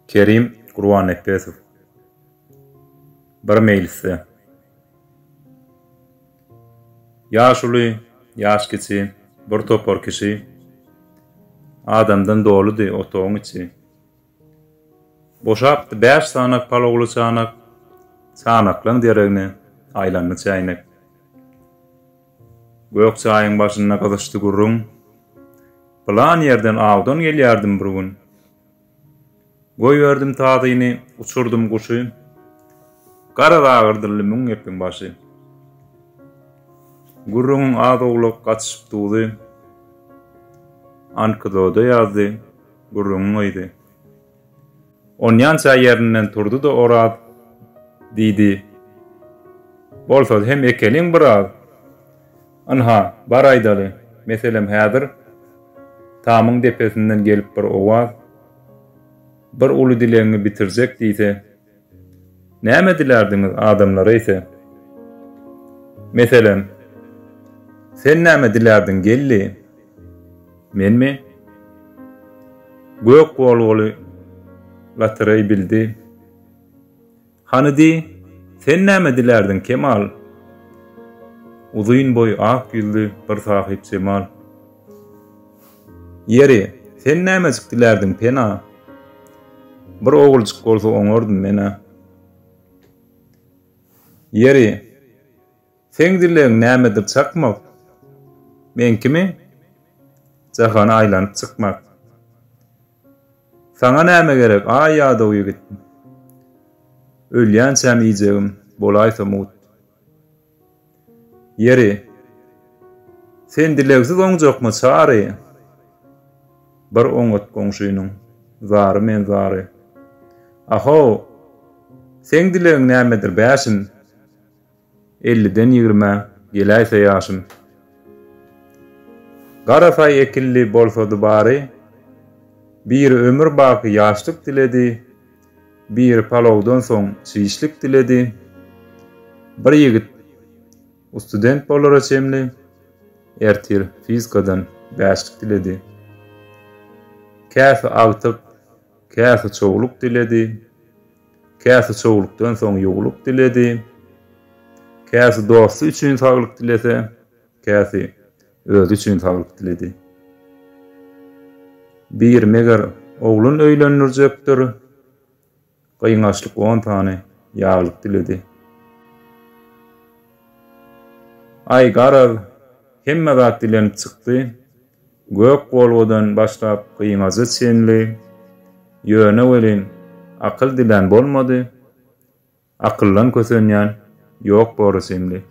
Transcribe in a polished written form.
Kerim Kurwan Ekbesov. Bir mejliste. Yaş uly, yaş kiçi, bir topar kişi adamdan doludy otogyň içi. Boşapdy 5 sanak palagly çanak, çanaklaň deregine aýlandy çaýnak. Gök çaýyň başyna gyzışdy gurrun, plan yerden awdan gelýärdim bir gün. Goýberdim taýyny, uçurdum guşy, gara dağırdyly müň epiň başy. Gurrun adoglyk gaçyp dudy, ankydoda ýazdy, gurrun oýdy. Onýança ýerinden turdy da orad, diýdi. Bolsa hem ekeliň biraz. Anha, bar aýdaly, meselem häzir tamyň depesinden gelip bir owaz, bir uly dileňi bitirsek diýse, näme dilerdiňiz adamlara ise? Meselem, sen näme dilerdiň gelli? Menmi? Gök bolgoly latyrý bildi. Hanydy, sen näme dilerdiň Kemal? Uzyn boy ak güldü bir sahip Cemal. Yeri, sen näme dilerdiň Pena? Bir ogulçyk bolsa oňardym mena. Yeri, sen dileň nämedir çakmak? Menkimi? Jahana aýlanyp çykmak. Sana näme gerek? Ay ýa-da uýup gitdim. Ölýän çämijegim, bolaýsa mut. Yeri, sen dilegsiz oňjakmy çary? Bir oňat goňşynyň, zary men zary. Aho, sen dileň nämedir bäşim? 50-den 20, geläýse ýaşym. Garafay ekilli bolsady bary, bir ömür baky ýaşlyk diledi, bir palawdan soň çyşlyk diledi. Bir ýigit student bolara çemli, ertir fizikadan bäşlik diledi. Käsi agtyp, käsi çoğuluk diledi, käsi çoğulukdan soň ýoğuluk diledi, käsi dosty üçin saglyk dilese, käsi özü üçin saglyk diledi. Bir meger oğlun öýlenirjekdir, gyňaşlyk 10 tane ýaglyk diledi. Ay garal, hemme zat dilenip çykdy, gök bolgodan başlap gyňaşy çenli, ýöne welin akyl dilen bolmady, akyllan kösenýän ýok borusemli.